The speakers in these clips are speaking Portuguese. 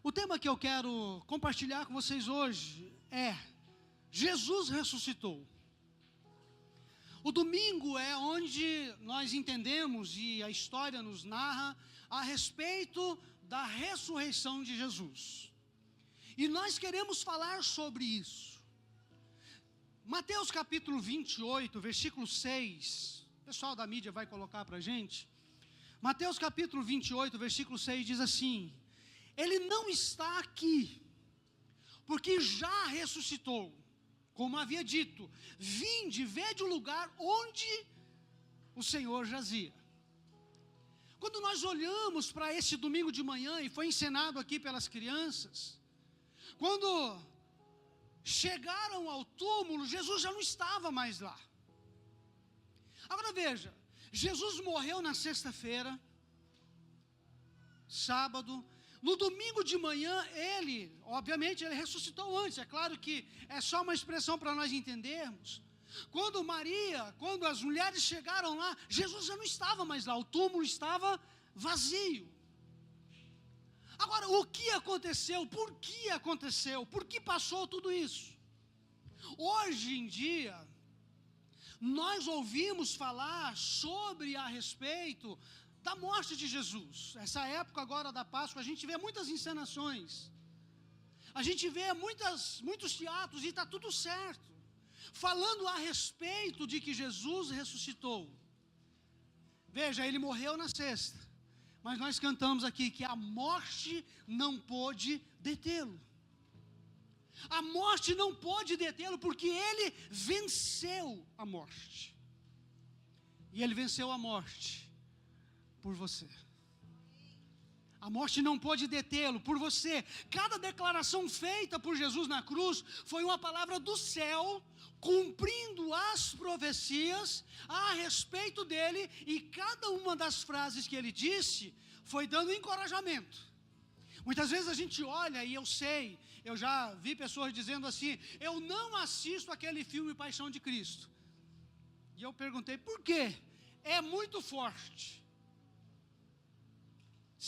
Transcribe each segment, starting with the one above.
O tema que eu quero compartilhar com vocês hoje é: Jesus ressuscitou. O domingo é onde nós entendemos e a história nos narra a respeito da ressurreição de Jesus. E nós queremos falar sobre isso. Mateus capítulo 28, versículo 6. O pessoal da mídia vai colocar para a gente. Mateus capítulo 28, versículo 6 diz assim: Ele não está aqui, porque já ressuscitou. Como havia dito, vinde, vede o lugar onde o Senhor jazia. Quando nós olhamos para esse domingo de manhã, e foi encenado aqui pelas crianças, quando chegaram ao túmulo, Jesus já não estava mais lá. Agora veja, Jesus morreu na sexta-feira, sábado. No domingo de manhã, obviamente, ele ressuscitou antes. É claro que é só uma expressão para nós entendermos. Quando as mulheres chegaram lá, Jesus já não estava mais lá, o túmulo estava vazio. Agora, o que aconteceu? Por que aconteceu? Por que passou tudo isso? Hoje em dia, nós ouvimos falar a respeito da morte de Jesus. Essa época agora da Páscoa, a gente vê muitas encenações, a gente vê muitos teatros, e está tudo certo, falando a respeito de que Jesus ressuscitou. Veja, ele morreu na sexta, mas nós cantamos aqui que a morte não pôde detê-lo. A morte não pôde detê-lo porque ele venceu a morte. E ele venceu a morte por você. A morte não pôde detê-lo por você. Cada declaração feita por Jesus na cruz foi uma palavra do céu, cumprindo as profecias a respeito dele, e cada uma das frases que ele disse foi dando encorajamento. Muitas vezes a gente olha, e eu já vi pessoas dizendo assim: eu não assisto aquele filme Paixão de Cristo. E eu perguntei, por quê? É muito forte.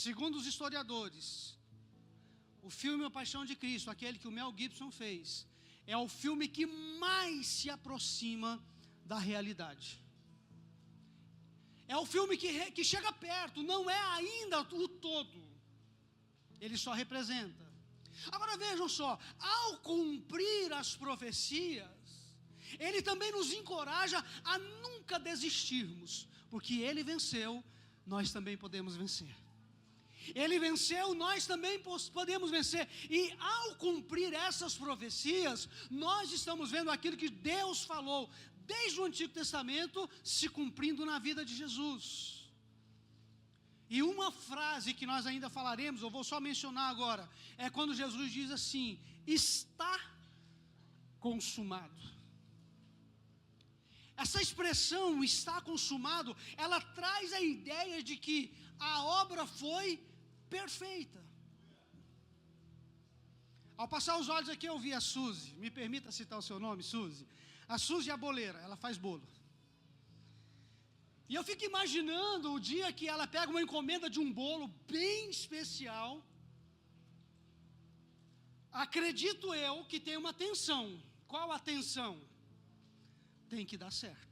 Segundo os historiadores, o filme A Paixão de Cristo, aquele que o Mel Gibson fez, é o filme que mais se aproxima da realidade. É o filme que chega perto, não é ainda o todo. Ele só representa. Agora vejam só, ao cumprir as profecias, ele também nos encoraja a nunca desistirmos, porque ele venceu, nós também podemos vencer. Ele venceu, nós também podemos vencer. E ao cumprir essas profecias, nós estamos vendo aquilo que Deus falou desde o Antigo Testamento se cumprindo na vida de Jesus. E uma frase que nós ainda falaremos, eu vou só mencionar agora, é quando Jesus diz assim: está consumado. Essa expressão, está consumado, ela traz a ideia de que a obra foi perfeita. Ao passar os olhos aqui, eu vi a Suzy. Me permita citar o seu nome, Suzy. A Suzy é a boleira, ela faz bolo. E eu fico imaginando o dia que ela pega uma encomenda de um bolo bem especial. Acredito eu que tem uma tensão. Qual a tensão? Tem que dar certo.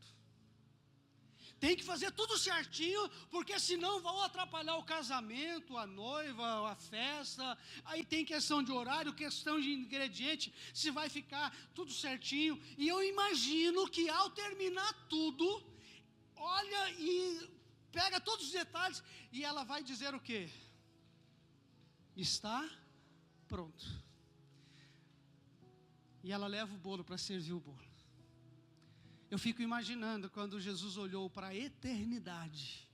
Tem que fazer tudo certinho, porque senão vão atrapalhar o casamento, a noiva, a festa. Aí tem questão de horário, questão de ingrediente, se vai ficar tudo certinho. E eu imagino que ao terminar tudo, olha e pega todos os detalhes, e ela vai dizer o quê? Está pronto. E ela leva o bolo para servir o bolo. Eu fico imaginando quando Jesus olhou para a eternidade,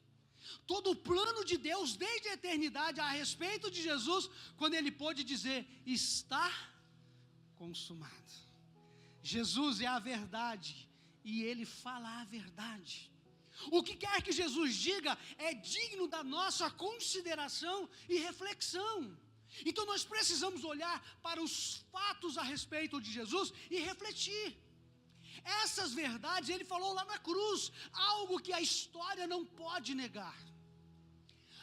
todo o plano de Deus desde a eternidade a respeito de Jesus, quando ele pôde dizer: está consumado. Jesus é a verdade e ele fala a verdade. O que quer que Jesus diga é digno da nossa consideração e reflexão. Então nós precisamos olhar para os fatos a respeito de Jesus e refletir. Essas verdades ele falou lá na cruz, algo que a história não pode negar.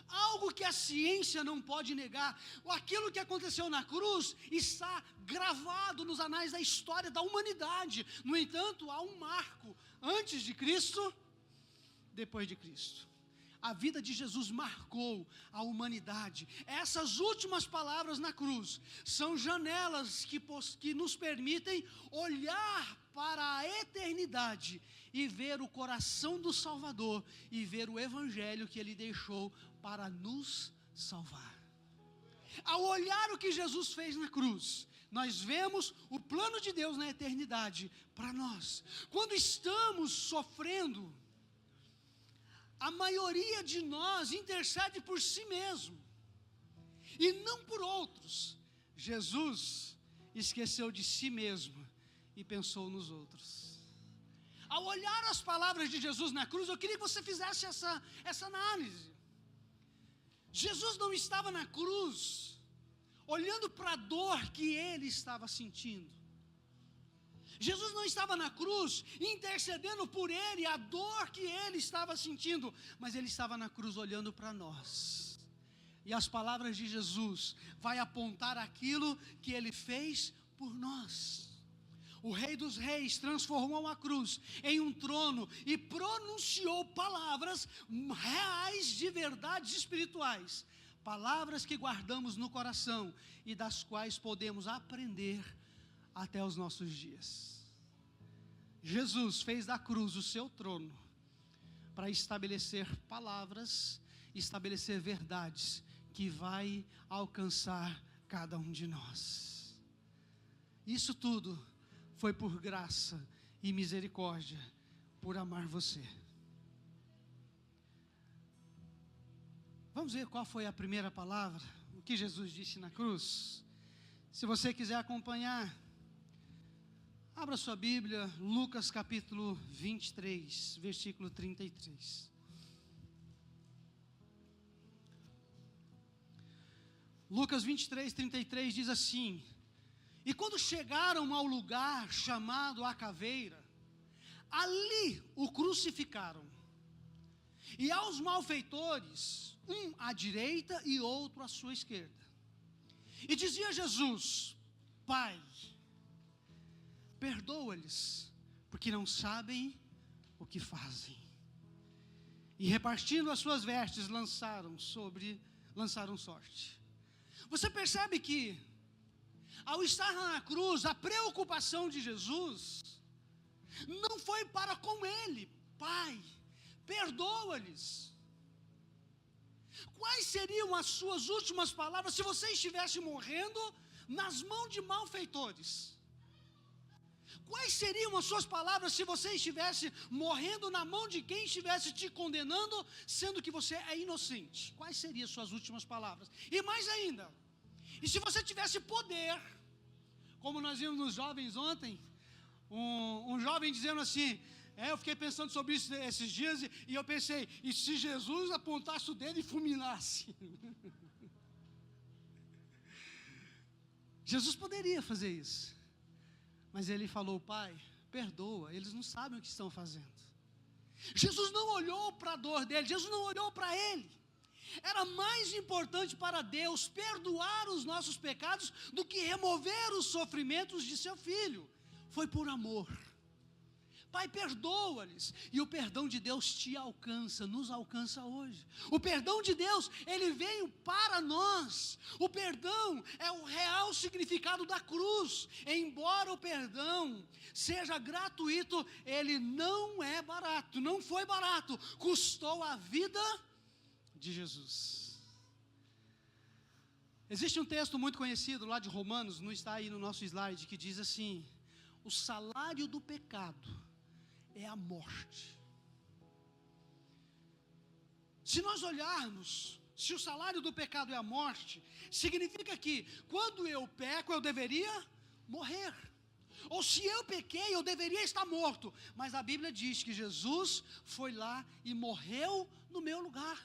algo que a ciência não pode negar. Aquilo que aconteceu na cruz está gravado nos anais da história da humanidade. No entanto, há um marco antes de Cristo, depois de Cristo. A vida de Jesus marcou a humanidade. Essas últimas palavras na cruz são janelas que nos permitem olhar para a eternidade e ver o coração do Salvador e ver o evangelho que ele deixou para nos salvar. Ao olhar o que Jesus fez na cruz, nós vemos o plano de Deus na eternidade para nós. Quando estamos sofrendo, a maioria de nós intercede por si mesmo e não por outros. Jesus esqueceu de si mesmo e pensou nos outros. Ao olhar as palavras de Jesus na cruz, eu queria que você fizesse essa análise. Jesus não estava na cruz olhando para a dor que ele estava sentindo. Jesus não estava na cruz intercedendo por ele, a dor que ele estava sentindo, mas ele estava na cruz olhando para nós. E as palavras de Jesus vai apontar aquilo que ele fez por nós. O Rei dos Reis transformou a cruz em um trono e pronunciou palavras reais de verdades espirituais, palavras que guardamos no coração e das quais podemos aprender até os nossos dias. Jesus fez da cruz o seu trono para estabelecer palavras, estabelecer verdades que vai alcançar cada um de nós. Isso tudo foi por graça e misericórdia, por amar você. Vamos ver qual foi a primeira palavra, o que Jesus disse na cruz. Se você quiser acompanhar, abra sua Bíblia, Lucas capítulo 23, versículo 33. Lucas 23, 33 diz assim: e quando chegaram ao lugar chamado a Caveira, ali o crucificaram, e aos malfeitores, um à direita e outro à sua esquerda. E dizia Jesus: Pai, perdoa-lhes, porque não sabem o que fazem. E repartindo as suas vestes, lançaram sorte. Você percebe que, ao estar na cruz, a preocupação de Jesus não foi para com ele. Pai, perdoa-lhes. Quais seriam as suas últimas palavras se você estivesse morrendo nas mãos de malfeitores? Quais seriam as suas palavras se você estivesse morrendo na mão de quem estivesse te condenando, sendo que você é inocente? Quais seriam as suas últimas palavras? E mais ainda, e se você tivesse poder, como nós vimos nos jovens ontem, um jovem dizendo assim, eu fiquei pensando sobre isso esses dias, e eu pensei, e se Jesus apontasse o dedo e fulminasse? Jesus poderia fazer isso, mas ele falou: Pai, perdoa, eles não sabem o que estão fazendo. Jesus não olhou para a dor dele, Jesus não olhou para ele. Era mais importante para Deus perdoar os nossos pecados do que remover os sofrimentos de seu filho. Foi por amor. Pai, perdoa-lhes. E o perdão de Deus te alcança, nos alcança hoje. O perdão de Deus, ele veio para nós. O perdão é o real significado da cruz. Embora o perdão seja gratuito, ele não é barato, não foi barato. Custou a vida de Jesus. Existe um texto muito conhecido lá de Romanos, não está aí no nosso slide, que diz assim: o salário do pecado é a morte. Se nós olharmos, se o salário do pecado é a morte, significa que quando eu peco eu deveria morrer. Ou se eu pequei eu deveria estar morto. Mas a Bíblia diz que Jesus foi lá e morreu no meu lugar.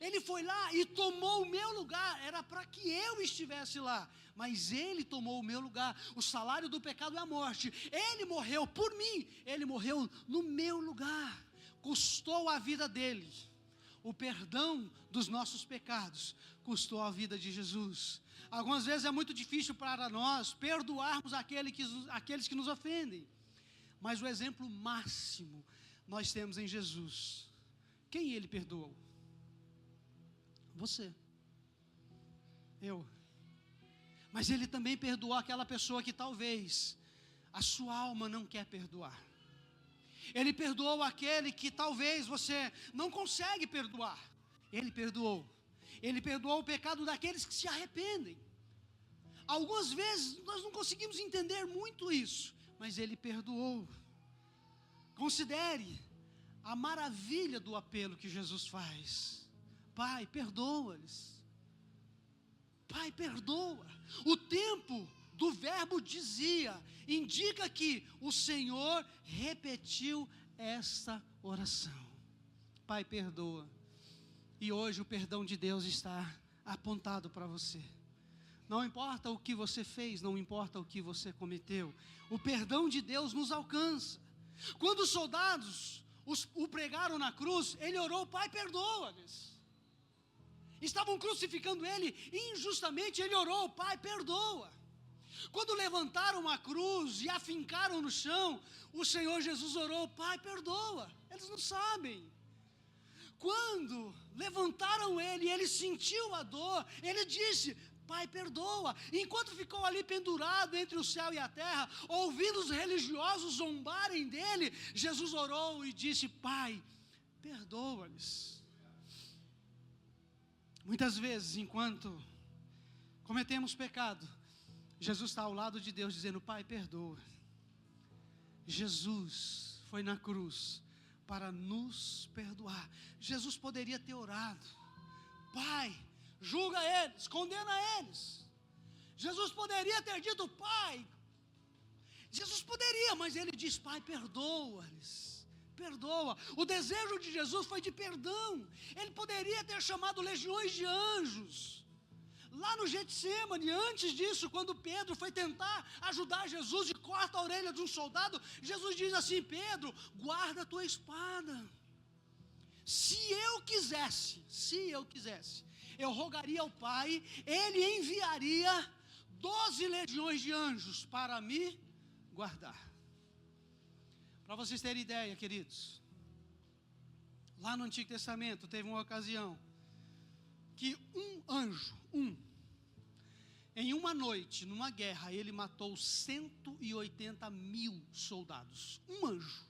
Ele foi lá e tomou o meu lugar. Era para que eu estivesse lá, mas ele tomou o meu lugar. O salário do pecado é a morte. Ele morreu por mim. Ele morreu no meu lugar. Custou a vida dele. o perdão dos nossos pecados custou a vida de Jesus. Algumas vezes é muito difícil para nós perdoarmos aqueles que nos ofendem. Mas o exemplo máximo nós temos em Jesus. Quem Ele perdoou? Você. Eu. Mas Ele também perdoou aquela pessoa que talvez a sua alma não quer perdoar. Ele perdoou aquele que talvez você não consegue perdoar. Ele perdoou. Ele perdoou o pecado daqueles que se arrependem. Algumas vezes nós não conseguimos entender muito isso, mas Ele perdoou. Considere a maravilha do apelo que Jesus faz. Pai, perdoa-lhes. Pai, perdoa. O tempo do verbo indica que o Senhor repetiu esta oração. Pai, perdoa. E hoje o perdão de Deus está apontado para você. Não importa o que você fez, não importa o que você cometeu, o perdão de Deus nos alcança. Quando os soldados o pregaram na cruz, ele orou: Pai, perdoa-lhes. Estavam crucificando ele injustamente, ele orou: Pai, perdoa. Quando levantaram a cruz e a fincaram no chão, o Senhor Jesus orou: Pai, perdoa. Eles não sabem. Quando levantaram ele e ele sentiu a dor, ele disse: Pai, perdoa. Enquanto ficou ali pendurado entre o céu e a terra, ouvindo os religiosos zombarem dele, Jesus orou e disse: Pai, perdoa-lhes. Muitas vezes, enquanto cometemos pecado, Jesus está ao lado de Deus dizendo: Pai, perdoa. Jesus foi na cruz para nos perdoar. Jesus poderia ter orado: Pai, julga eles, condena eles. Jesus poderia ter dito: Pai. Jesus poderia, mas ele diz: Pai, perdoa-lhes. Perdoa. O desejo de Jesus foi de perdão. Ele poderia ter chamado legiões de anjos. Lá no Getsemane, antes disso, quando Pedro foi tentar ajudar Jesus e corta a orelha de um soldado, Jesus diz assim: Pedro, guarda a tua espada. Se eu quisesse, eu rogaria ao Pai, Ele enviaria 12 legiões de anjos para me guardar. Para vocês terem ideia, queridos, lá no Antigo Testamento teve uma ocasião que um anjo, em uma noite, numa guerra, ele matou 180 mil soldados. Um anjo.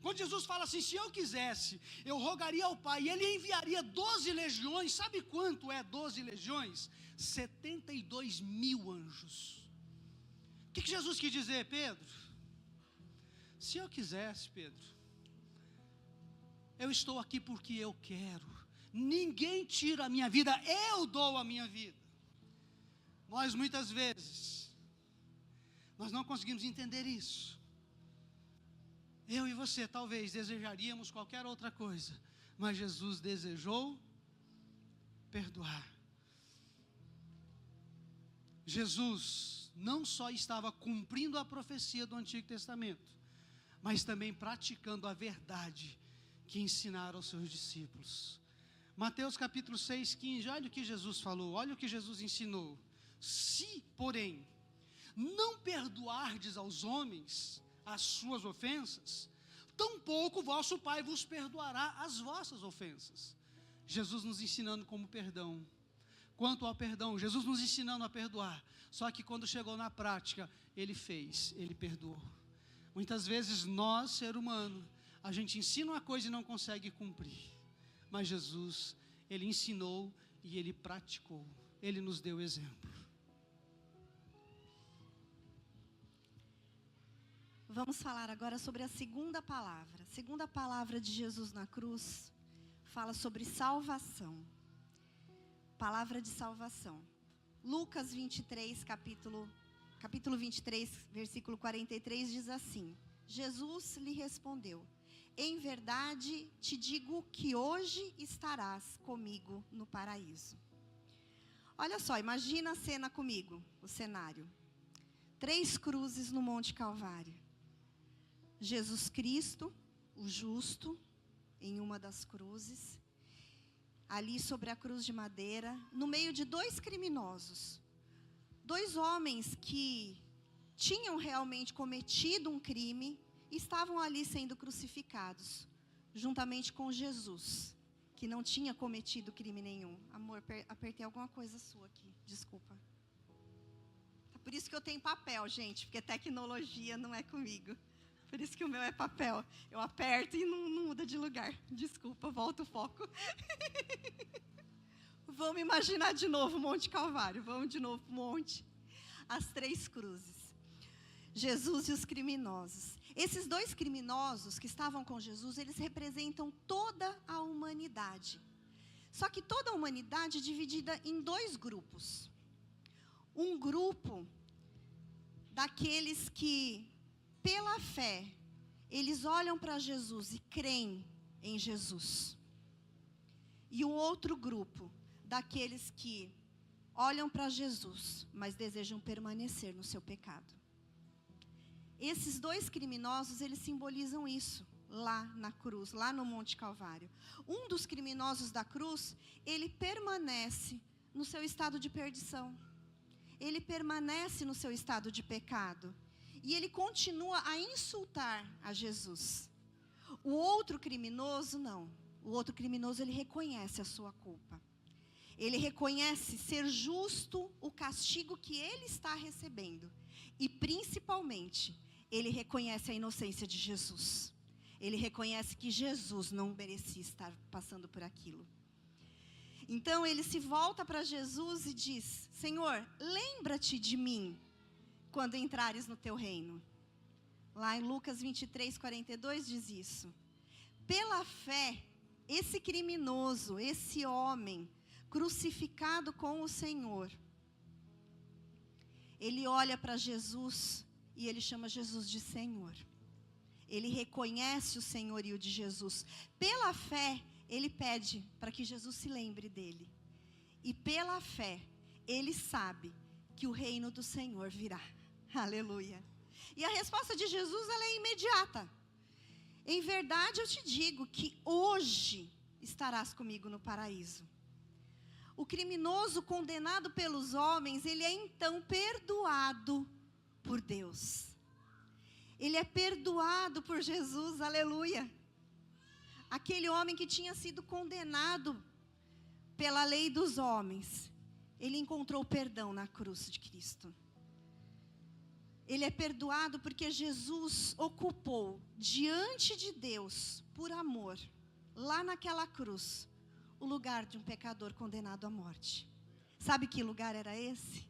Quando Jesus fala assim: se eu quisesse, eu rogaria ao Pai, e Ele enviaria 12 legiões. Sabe quanto é 12 legiões? 72 mil anjos. O que Jesus quis dizer, Pedro? Se eu quisesse, Pedro, eu estou aqui porque eu quero. Ninguém tira a minha vida, eu dou a minha vida. Nós muitas vezes, nós não conseguimos entender isso. Eu e você talvez desejaríamos qualquer outra coisa, mas Jesus desejou perdoar. Jesus não só estava cumprindo a profecia do Antigo Testamento, mas também praticando a verdade que ensinaram aos seus discípulos. Mateus capítulo 6, 15, olha o que Jesus falou, olha o que Jesus ensinou. Se, porém, não perdoardes aos homens as suas ofensas, tampouco vosso Pai vos perdoará as vossas ofensas. Jesus nos ensinando como perdão. Quanto ao perdão, Jesus nos ensinando a perdoar. Só que quando chegou na prática, Ele fez, Ele perdoou. Muitas vezes nós, ser humano, a gente ensina uma coisa e não consegue cumprir. Mas Jesus, Ele ensinou e Ele praticou. Ele nos deu exemplo. Vamos falar agora sobre a segunda palavra. A segunda palavra de Jesus na cruz fala sobre salvação. Palavra de salvação. Lucas 23, capítulo 23, versículo 43, diz assim: Jesus lhe respondeu: em verdade te digo que hoje estarás comigo no paraíso. Olha só, imagina a cena comigo, o cenário. 3 cruzes no Monte Calvário. Jesus Cristo, o justo, em uma das cruzes, ali sobre a cruz de madeira, no meio de 2 criminosos. 2 homens que tinham realmente cometido um crime, estavam ali sendo crucificados, juntamente com Jesus, que não tinha cometido crime nenhum. Amor, apertei alguma coisa sua aqui, desculpa. Por isso que eu tenho papel, gente, porque tecnologia não é comigo. Por isso que o meu é papel. Eu aperto e não muda de lugar. Desculpa, volta o foco. Vamos imaginar de novo o Monte Calvário. Vamos de novo para o monte. As 3 cruzes. Jesus e os criminosos. Esses 2 criminosos que estavam com Jesus, eles representam toda a humanidade. Só que toda a humanidade é dividida em 2 grupos. Um grupo daqueles que, pela fé, eles olham para Jesus e creem em Jesus. E um outro grupo daqueles que olham para Jesus, mas desejam permanecer no seu pecado. Esses 2 criminosos, eles simbolizam isso, lá na cruz, lá no Monte Calvário. Um dos criminosos da cruz, ele permanece no seu estado de perdição. Ele permanece no seu estado de pecado. E ele continua a insultar a Jesus. O outro criminoso, não. O outro criminoso, ele reconhece a sua culpa. Ele reconhece ser justo o castigo que ele está recebendo. E, principalmente, ele reconhece a inocência de Jesus. Ele reconhece que Jesus não merecia estar passando por aquilo. Então, ele se volta para Jesus e diz: Senhor, lembra-te de mim quando entrares no teu reino. Lá em Lucas 23, 42 diz isso. Pela fé, esse criminoso, esse homem, crucificado com o Senhor, ele olha para Jesus e ele chama Jesus de Senhor. Ele reconhece o senhorio de Jesus. Pela fé, ele pede para que Jesus se lembre dele. E pela fé, ele sabe que o reino do Senhor virá. Aleluia. E a resposta de Jesus, ela é imediata. Em verdade eu te digo que hoje estarás comigo no paraíso. O criminoso condenado pelos homens, ele é então perdoado por Deus. Ele é perdoado por Jesus, aleluia. Aquele homem que tinha sido condenado pela lei dos homens, ele encontrou perdão na cruz de Cristo. Ele é perdoado porque Jesus ocupou diante de Deus, por amor, lá naquela cruz, o lugar de um pecador condenado à morte. Sabe que lugar era esse?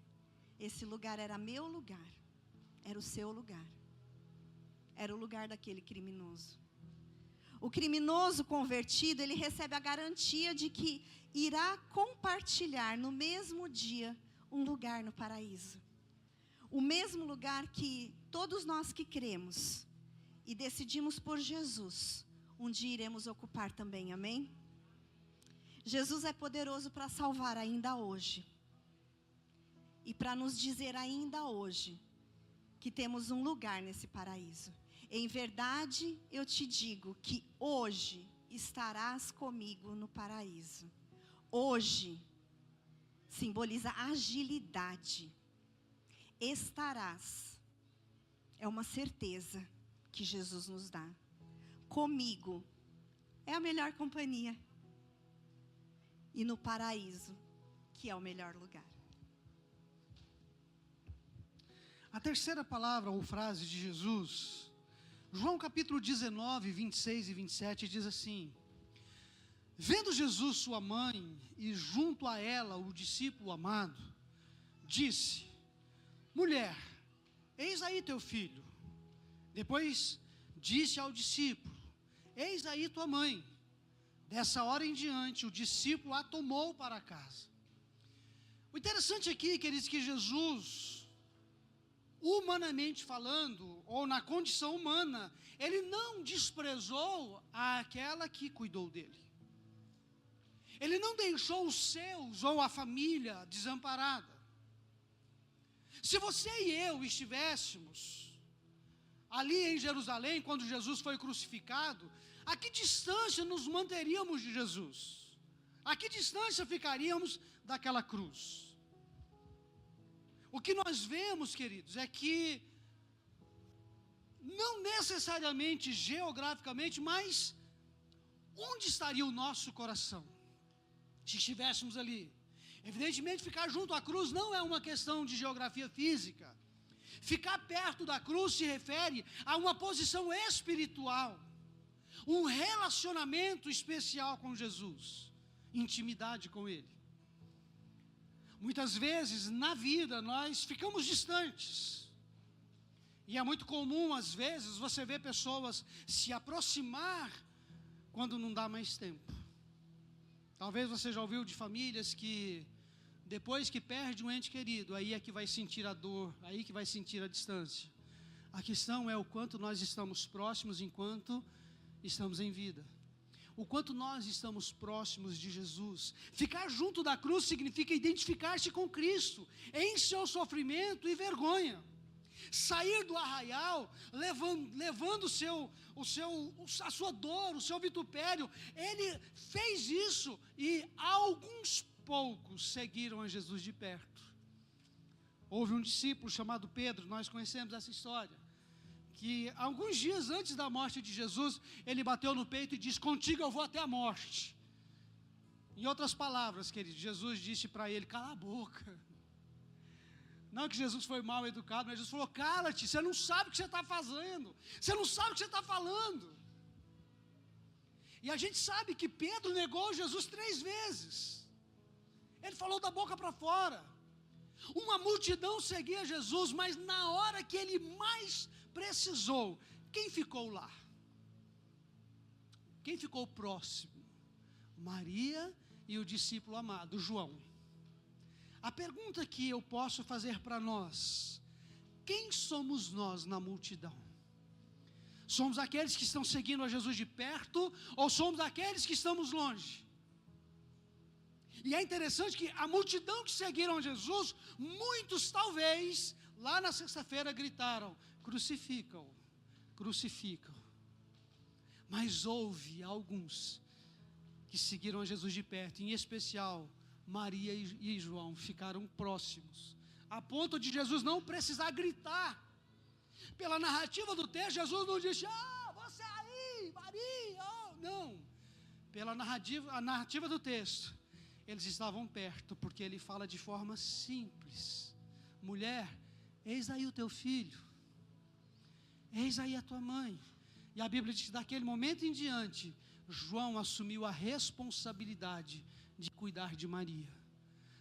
Esse lugar era meu lugar, era o seu lugar, era o lugar daquele criminoso. O criminoso convertido, ele recebe a garantia de que irá compartilhar no mesmo dia um lugar no paraíso. O mesmo lugar que todos nós que cremos e decidimos por Jesus, um dia iremos ocupar também, amém? Jesus é poderoso para salvar ainda hoje. E para nos dizer ainda hoje que temos um lugar nesse paraíso. Em verdade, eu te digo que hoje estarás comigo no paraíso. Hoje simboliza agilidade. Estarás. É uma certeza que Jesus nos dá. Comigo é a melhor companhia. E no paraíso, que é o melhor lugar. A terceira palavra ou frase de Jesus, João capítulo 19, 26 e 27, diz assim: Vendo Jesus sua mãe e junto a ela o discípulo amado, disse: Mulher, eis aí teu filho. Depois disse ao discípulo: Eis aí tua mãe. Dessa hora em diante, o discípulo a tomou para casa. O interessante aqui, queridos, que Jesus, humanamente falando, ou na condição humana, ele não desprezou aquela que cuidou dele. Ele não deixou os seus ou a família desamparada. Se você e eu estivéssemos ali em Jerusalém, quando Jesus foi crucificado, a que distância nos manteríamos de Jesus? A que distância ficaríamos daquela cruz? O que nós vemos, queridos, é que não necessariamente geograficamente, mas onde estaria o nosso coração se estivéssemos ali? Evidentemente, ficar junto à cruz não é uma questão de geografia física. Ficar perto da cruz se refere a uma posição espiritual, um relacionamento especial com Jesus, intimidade com Ele. Muitas vezes na vida nós ficamos distantes, e é muito comum às vezes você ver pessoas se aproximar quando não dá mais tempo. Talvez você já ouviu de famílias que depois que perde um ente querido, aí é que vai sentir a dor, aí que vai sentir a distância. A questão é o quanto nós estamos próximos enquanto estamos em vida. O quanto nós estamos próximos de Jesus. Ficar junto da cruz significa identificar-se com Cristo em seu sofrimento e vergonha. Sair do arraial levando a sua dor, o seu vitupério. Ele fez isso e alguns poucos seguiram a Jesus de perto. Houve um discípulo chamado Pedro, nós conhecemos essa história, que alguns dias antes da morte de Jesus, ele bateu no peito e disse: contigo eu vou até a morte. Em outras palavras, querido, Jesus disse para ele: cala a boca. Não que Jesus foi mal educado, mas Jesus falou: cala-te, você não sabe o que você está fazendo, você não sabe o que você está falando. E a gente sabe que Pedro negou Jesus 3 vezes. Ele falou da boca para fora. Uma multidão seguia Jesus, mas na hora que ele mais precisou, quem ficou lá? Quem ficou próximo? Maria e o discípulo amado, João. A pergunta que eu posso fazer para nós: quem somos nós na multidão? Somos aqueles que estão seguindo a Jesus de perto ou somos aqueles que estamos longe? E é interessante que a multidão que seguiram Jesus, muitos talvez, lá na sexta-feira gritaram: crucificam, crucificam. Mas houve alguns que seguiram a Jesus de perto, em especial Maria e João, ficaram próximos, a ponto de Jesus não precisar gritar. Pela narrativa do texto, Jesus não disse: você aí, Maria, não. Pela a narrativa do texto, eles estavam perto, porque ele fala de forma simples: mulher, eis aí o teu filho, eis aí a tua mãe. E a Bíblia diz que daquele momento em diante, João assumiu a responsabilidade de cuidar de Maria.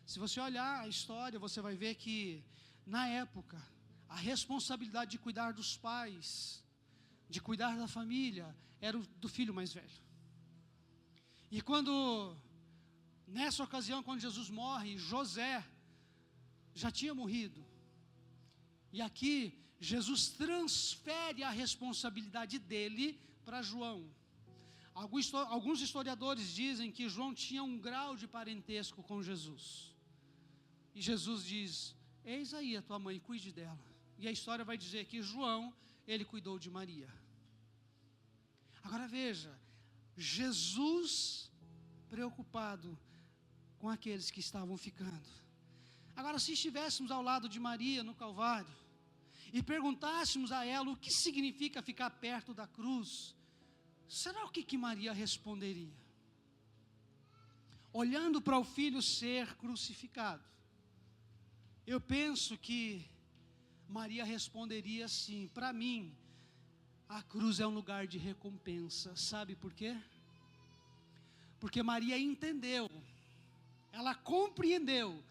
Se você olhar a história, você vai ver que na época, a responsabilidade de cuidar dos pais, de cuidar da família, era do filho mais velho. E nessa ocasião, quando Jesus morre, José já tinha morrido. E aqui, Jesus transfere a responsabilidade dele para João. Alguns historiadores dizem que João tinha um grau de parentesco com Jesus. E Jesus diz: eis aí a tua mãe, cuide dela. E a história vai dizer que João, ele cuidou de Maria. Agora veja, Jesus preocupado com aqueles que estavam ficando. Agora, se estivéssemos ao lado de Maria no Calvário e perguntássemos a ela o que significa ficar perto da cruz, será o que Maria responderia? Olhando para o filho ser crucificado, eu penso que Maria responderia assim: para mim, a cruz é um lugar de recompensa. Sabe por quê? Porque Maria entendeu, ela compreendeu,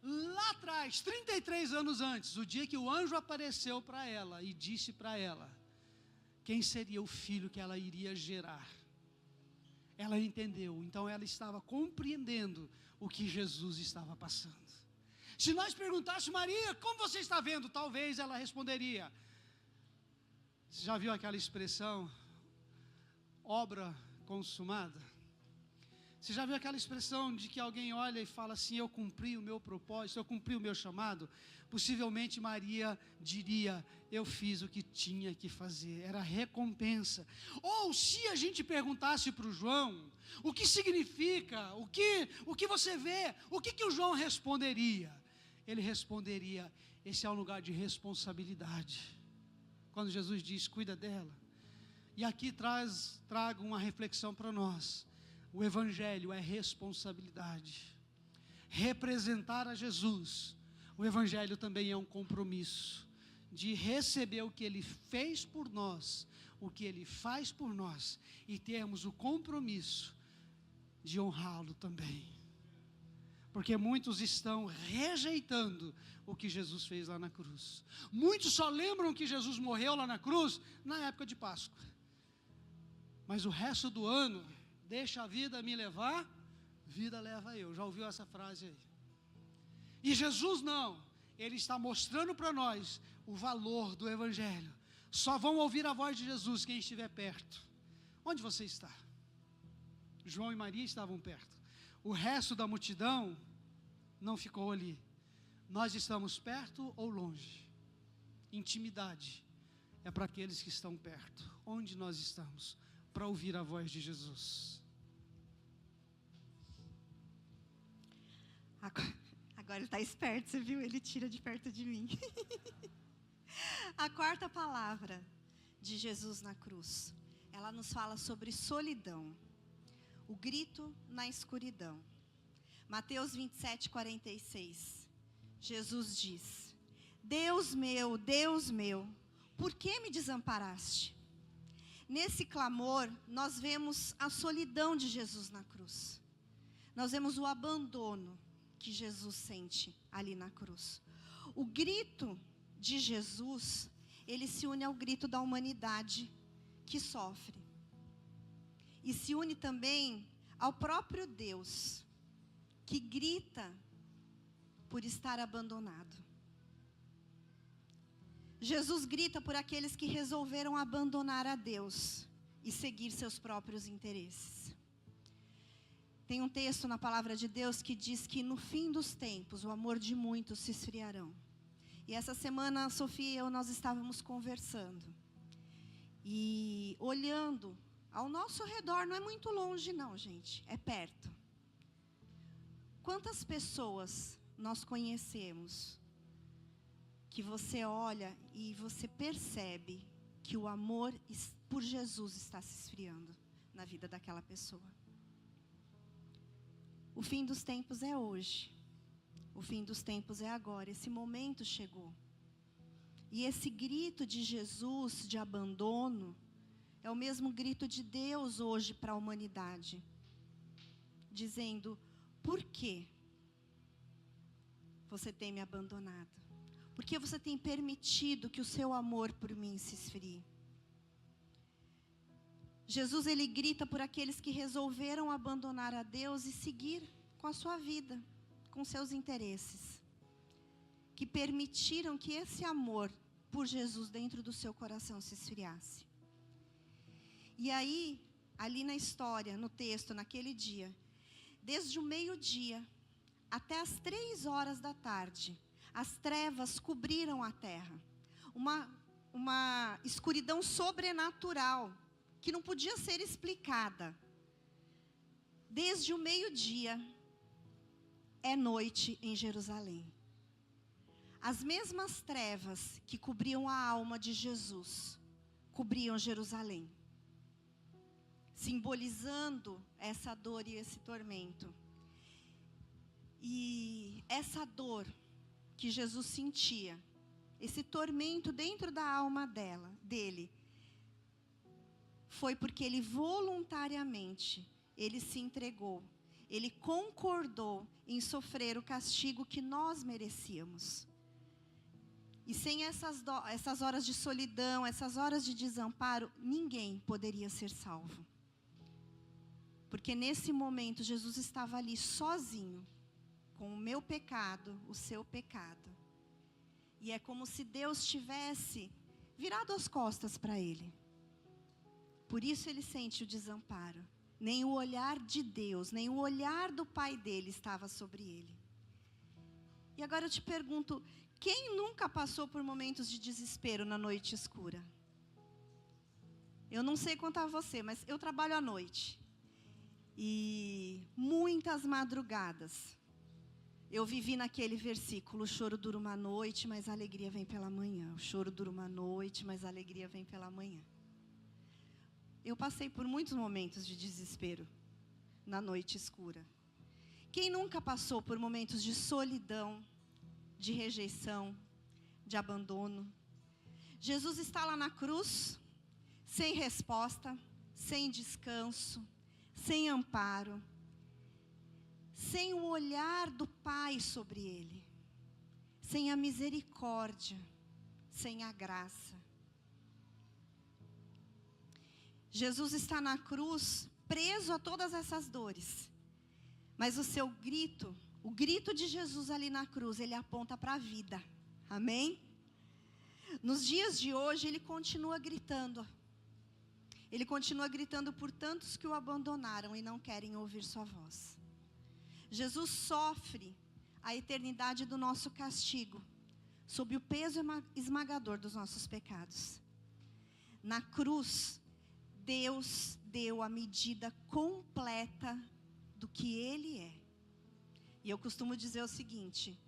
lá atrás, 33 anos antes, o dia que o anjo apareceu para ela e disse para ela quem seria o filho que ela iria gerar. Ela entendeu, então ela estava compreendendo o que Jesus estava passando. Se nós perguntássemos: Maria, como você está vendo? Talvez ela responderia: você já viu aquela expressão, obra consumada? Você já viu aquela expressão de que alguém olha e fala assim: eu cumpri o meu propósito, eu cumpri o meu chamado? Possivelmente Maria diria: eu fiz o que tinha que fazer, era recompensa. Ou se a gente perguntasse para o João, o que significa, o que você vê, o que o João responderia? Ele responderia: esse é um lugar de responsabilidade. Quando Jesus diz: cuida dela. E aqui trago uma reflexão para nós. O Evangelho é responsabilidade. Representar a Jesus, o Evangelho também é um compromisso de receber o que Ele fez por nós, o que Ele faz por nós, e termos o compromisso de honrá-lo também. Porque muitos estão rejeitando o que Jesus fez lá na cruz. Muitos só lembram que Jesus morreu lá na cruz na época de Páscoa. Mas o resto do ano: deixa a vida me levar, vida leva eu. Já ouviu essa frase aí? E Jesus não. Ele está mostrando para nós o valor do Evangelho. Só vão ouvir a voz de Jesus quem estiver perto. Onde você está? João e Maria estavam perto. O resto da multidão não ficou ali. Nós estamos perto ou longe? Intimidade é para aqueles que estão perto. Onde nós estamos? Para ouvir a voz de Jesus. Agora ele está esperto, você viu? Ele tira de perto de mim. A quarta palavra de Jesus na cruz, ela nos fala sobre solidão. O grito na escuridão. Mateus 27, 46. Jesus diz: Deus meu, por que me desamparaste? Nesse clamor, nós vemos a solidão de Jesus na cruz. Nós vemos o abandono que Jesus sente ali na cruz. O grito de Jesus, ele se une ao grito da humanidade que sofre. E se une também ao próprio Deus, que grita por estar abandonado. Jesus grita por aqueles que resolveram abandonar a Deus e seguir seus próprios interesses. Tem um texto na palavra de Deus que diz que no fim dos tempos o amor de muitos se esfriarão. E essa semana a Sofia e eu, nós estávamos conversando. E olhando ao nosso redor, não é muito longe não, gente, é perto. Quantas pessoas nós conhecemos que você olha e você percebe que o amor por Jesus está se esfriando na vida daquela pessoa? O fim dos tempos é hoje. O fim dos tempos é agora. Esse momento chegou. E esse grito de Jesus de abandono é o mesmo grito de Deus hoje para a humanidade, dizendo: por que você tem me abandonado? Por que você tem permitido que o seu amor por mim se esfrie? Jesus, ele grita por aqueles que resolveram abandonar a Deus e seguir com a sua vida, com seus interesses, que permitiram que esse amor por Jesus dentro do seu coração se esfriasse. E aí, ali na história, no texto, naquele dia, desde o meio-dia até as 3 horas da tarde, as trevas cobriram a terra. Uma escuridão sobrenatural, que não podia ser explicada. Desde o meio-dia, é noite em Jerusalém. As mesmas trevas que cobriam a alma de Jesus, cobriam Jerusalém, simbolizando essa dor e esse tormento. E essa dor que Jesus sentia, esse tormento dentro da alma dele, foi porque ele voluntariamente, ele se entregou, ele concordou em sofrer o castigo que nós merecíamos. E sem essas horas de solidão, essas horas de desamparo, ninguém poderia ser salvo. Porque nesse momento Jesus estava ali sozinho, com o meu pecado, o seu pecado. E é como se Deus tivesse virado as costas para ele. Por isso ele sente o desamparo. nem o olhar de Deus, nem o olhar do Pai dele estava sobre ele. E agora eu te pergunto, quem nunca passou por momentos de desespero na noite escura? Eu não sei quanto a você, mas eu trabalho à noite. E muitas madrugadas, eu vivi naquele versículo, o choro dura uma noite, mas a alegria vem pela manhã. O choro dura uma noite, mas a alegria vem pela manhã. Eu passei por muitos momentos de desespero na noite escura. Quem nunca passou por momentos de solidão, de rejeição, de abandono? Jesus está lá na cruz, sem resposta, sem descanso, sem amparo, sem o olhar do Pai sobre ele, sem a misericórdia, sem a graça. Jesus está na cruz, preso a todas essas dores, mas o seu grito, o grito de Jesus ali na cruz, ele aponta para a vida, amém? Nos dias de hoje, ele continua gritando por tantos que o abandonaram e não querem ouvir sua voz. Jesus sofre a eternidade do nosso castigo, sob o peso esmagador dos nossos pecados. Na cruz, Deus deu a medida completa do que Ele é. E eu costumo dizer o seguinte: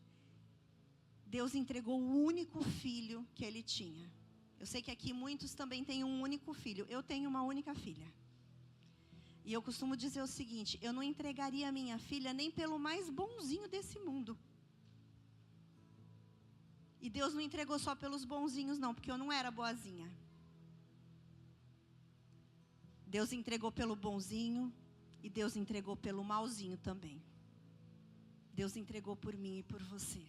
Deus entregou o único filho que Ele tinha. Eu sei que aqui muitos também têm um único filho. Eu tenho uma única filha. E eu costumo dizer o seguinte: eu não entregaria a minha filha nem pelo mais bonzinho desse mundo. E Deus não entregou só pelos bonzinhos não, porque eu não era boazinha. Deus entregou pelo bonzinho e Deus entregou pelo malzinho também. Deus entregou por mim e por você.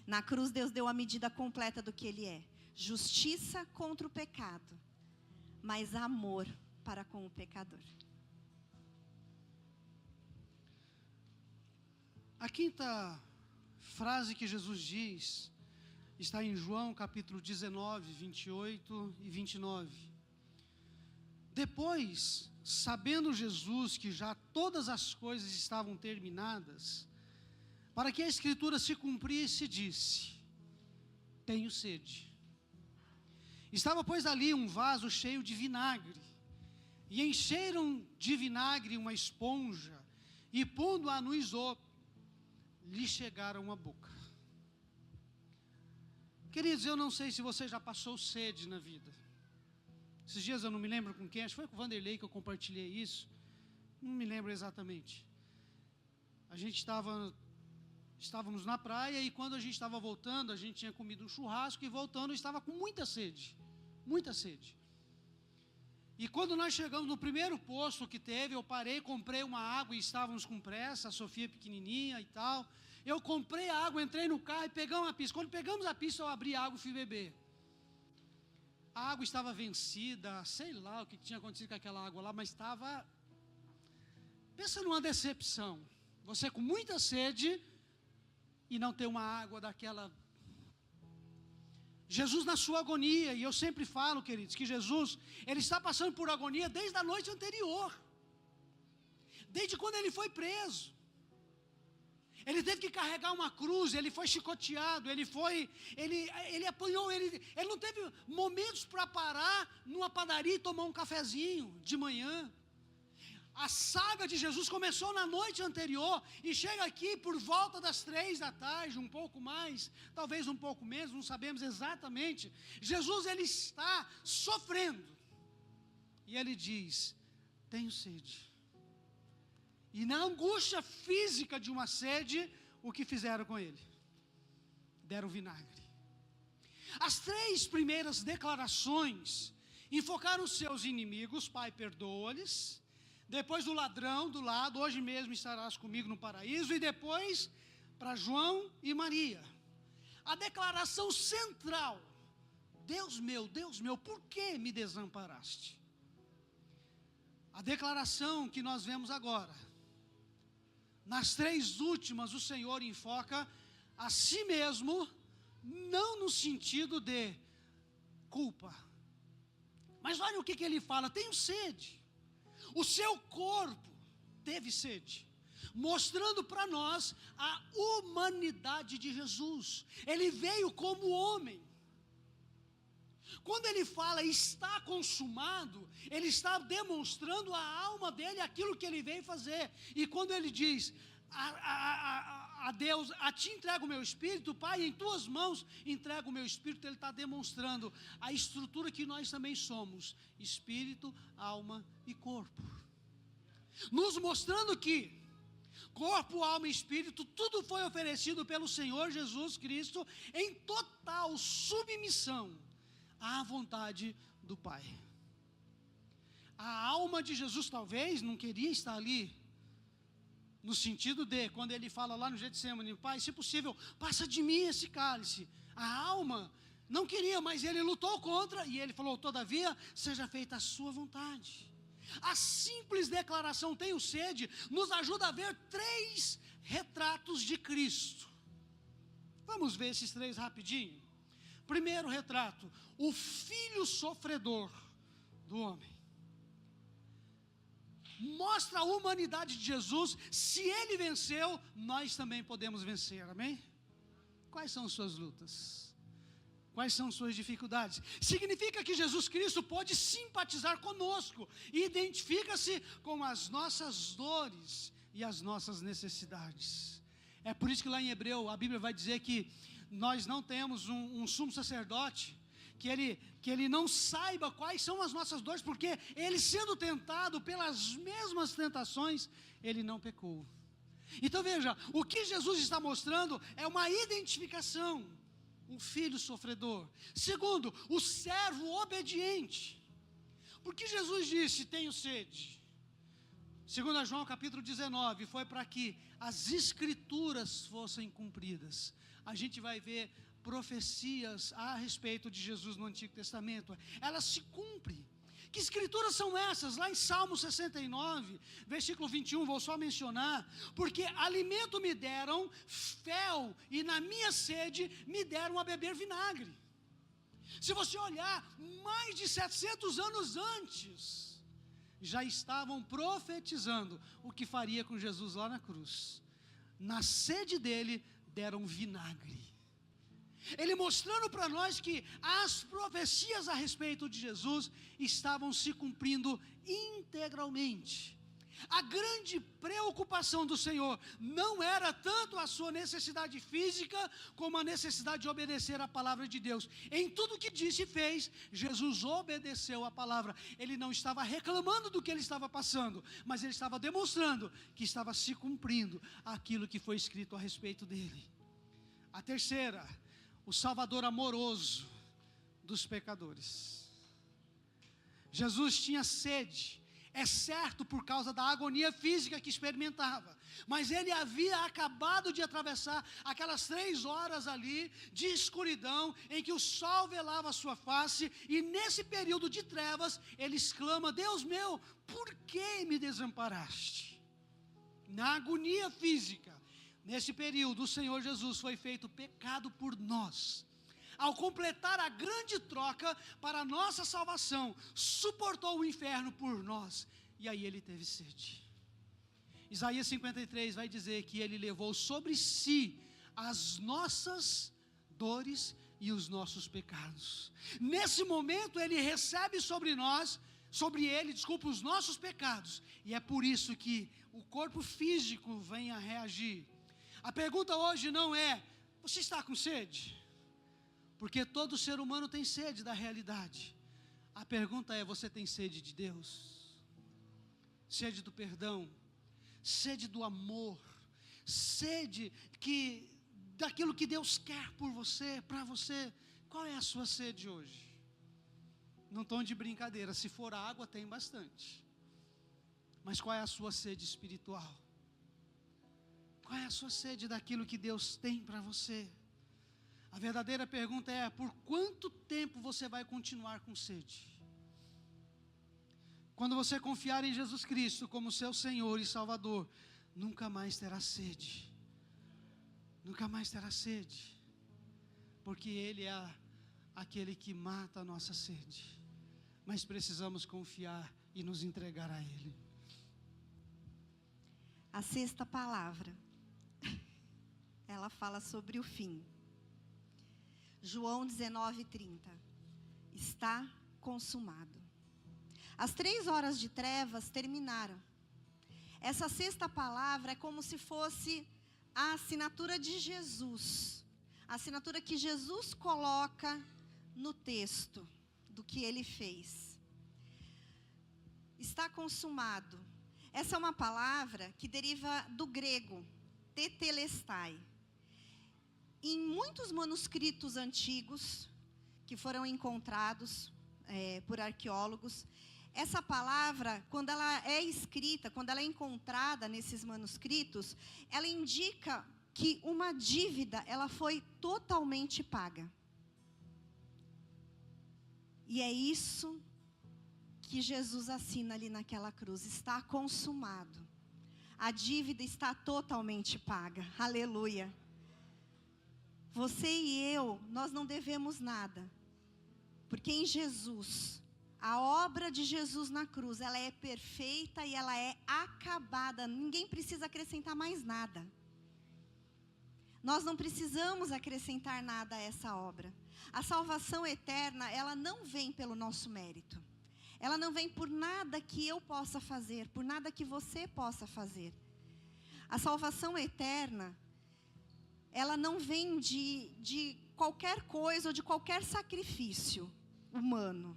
Na cruz Deus deu a medida completa do que Ele é. Justiça contra o pecado, mas amor para com o pecador. A quinta frase que Jesus diz está em João capítulo 19, 28 e 29. Depois, sabendo Jesus que já todas as coisas estavam terminadas, para que a Escritura se cumprisse, disse: tenho sede. Estava, pois, ali um vaso cheio de vinagre, e encheram de vinagre uma esponja, e pondo-a no isopo, lhe chegaram à boca. Queridos, eu não sei se você já passou sede na vida. Esses dias eu não me lembro com quem, acho que foi com o Vanderlei que eu compartilhei isso, não me lembro exatamente. A gente estávamos na praia, e quando a gente estava voltando, a gente tinha comido um churrasco, e voltando eu estava com muita sede. Muita sede. E quando nós chegamos no primeiro posto que teve, eu parei, comprei uma água, e estávamos com pressa, a Sofia pequenininha e tal. Eu comprei a água, entrei no carro e pegamos a pista. Quando pegamos a pista, eu abri a água e fui beber. A água estava vencida, sei lá o que tinha acontecido com aquela água lá, mas estava... Pensa numa decepção. Você com muita sede e não ter uma água daquela... Jesus na sua agonia, e eu sempre falo, queridos, que Jesus, Ele está passando por agonia desde a noite anterior. Desde quando Ele foi preso. Ele teve que carregar uma cruz, Ele foi chicoteado, Ele apanhou, Ele não teve momentos para parar numa padaria e tomar um cafezinho de manhã. A saga de Jesus começou na noite anterior e chega aqui por volta das 3 da tarde, um pouco mais, talvez um pouco menos, não sabemos exatamente. Jesus, Ele está sofrendo. E Ele diz: tenho sede. E na angústia física de uma sede, o que fizeram com Ele? Deram vinagre. As 3 primeiras declarações enfocaram os seus inimigos: Pai, perdoa-lhes. Depois do ladrão do lado: hoje mesmo estarás comigo no paraíso. E depois para João e Maria. A declaração central: Deus meu, por que me desamparaste? A declaração que nós vemos agora, nas 3 últimas, o Senhor enfoca a si mesmo, não no sentido de culpa. Mas olha o que Ele fala: tenho sede. O seu corpo teve sede, mostrando para nós a humanidade de Jesus. Ele veio como homem. Quando ele fala está consumado, ele está demonstrando a alma dele, aquilo que ele veio fazer. E quando ele diz a Deus, a ti entrego o meu espírito, Pai, em tuas mãos entrego o meu espírito, ele está demonstrando a estrutura que nós também somos: espírito, alma e corpo. Nos mostrando que corpo, alma e espírito, tudo foi oferecido pelo Senhor Jesus Cristo em total submissão à vontade do Pai. A alma de Jesus talvez não queria estar ali, no sentido de, quando ele fala lá no Getsemane: Pai, se possível, passa de mim esse cálice. A alma não queria, mas ele lutou contra, e ele falou: todavia, seja feita a sua vontade. A simples declaração tenho sede nos ajuda a ver 3 retratos de Cristo. Vamos ver esses 3 rapidinho. Primeiro retrato: o filho sofredor do homem. Mostra a humanidade de Jesus. Se ele venceu, nós também podemos vencer, amém? Quais são suas lutas? Quais são suas dificuldades? Significa que Jesus Cristo pode simpatizar conosco, identifica-se com as nossas dores e as nossas necessidades. É por isso que lá em Hebreu a Bíblia vai dizer que nós não temos um sumo sacerdote que ele não saiba quais são as nossas dores, porque ele, sendo tentado pelas mesmas tentações, ele não pecou. Então veja, o que Jesus está mostrando é uma identificação: um filho sofredor. Segundo, o servo obediente. Porque Jesus disse: tenho sede. Segundo João capítulo 19, foi para que as escrituras fossem cumpridas. A gente vai ver profecias a respeito de Jesus no Antigo Testamento. Elas se cumprem. Que escrituras são essas? Lá em Salmo 69, versículo 21, vou só mencionar: porque alimento me deram, fel, e na minha sede me deram a beber vinagre. Se você olhar, mais de 700 anos antes, já estavam profetizando o que faria com Jesus lá na cruz. Na sede dele deram vinagre. Ele mostrando para nós que as profecias a respeito de Jesus estavam se cumprindo integralmente. A grande preocupação do Senhor não era tanto a sua necessidade física, como a necessidade de obedecer a palavra de Deus. Em tudo que disse e fez, Jesus obedeceu a palavra. Ele não estava reclamando do que ele estava passando, mas ele estava demonstrando que estava se cumprindo aquilo que foi escrito a respeito dele. A terceira: o Salvador amoroso dos pecadores. Jesus tinha sede, é certo, por causa da agonia física que experimentava, mas ele havia acabado de atravessar aquelas 3 horas ali de escuridão, em que o sol velava a sua face, e nesse período de trevas, ele exclama: Deus meu, por que me desamparaste? Na agonia física, nesse período, o Senhor Jesus foi feito pecado por nós. Ao completar a grande troca para a nossa salvação, suportou o inferno por nós, e aí ele teve sede. Isaías 53 vai dizer que ele levou sobre si as nossas dores e os nossos pecados. Nesse momento ele recebe sobre ele, os nossos pecados, e é por isso que o corpo físico vem a reagir. A pergunta hoje não é: você está com sede? Porque todo ser humano tem sede da realidade. A pergunta é: você tem sede de Deus? Sede do perdão, sede do amor, sede daquilo que Deus quer por você, para você. Qual é a sua sede hoje? Não tom de brincadeira, se for água tem bastante. Mas qual é a sua sede espiritual? Qual é a sua sede daquilo que Deus tem para você? A verdadeira pergunta é: por quanto tempo você vai continuar com sede? Quando você confiar em Jesus Cristo como seu Senhor e Salvador, nunca mais terá sede. Nunca mais terá sede. Porque Ele é aquele que mata a nossa sede. Mas precisamos confiar e nos entregar a Ele. A sexta palavra, ela fala sobre o fim. João 19:30. Está consumado. As 3 horas de trevas terminaram. Essa sexta palavra é como se fosse a assinatura de Jesus. A assinatura que Jesus coloca no texto do que Ele fez. Está consumado. Essa é uma palavra que deriva do grego, tetelestai. Em muitos manuscritos antigos, que foram encontrados por arqueólogos, essa palavra, quando ela é escrita, quando ela é encontrada nesses manuscritos, ela indica que uma dívida, ela foi totalmente paga. E é isso que Jesus assina ali naquela cruz. Está consumado. A dívida está totalmente paga. Aleluia. Você e eu, nós não devemos nada. Porque em Jesus, a obra de Jesus na cruz, ela é perfeita e ela é acabada. Ninguém precisa acrescentar mais nada. Nós não precisamos acrescentar nada a essa obra. A salvação eterna, ela não vem pelo nosso mérito. Ela não vem por nada que eu possa fazer, por nada que você possa fazer. A salvação eterna, ela não vem de qualquer coisa ou de qualquer sacrifício humano.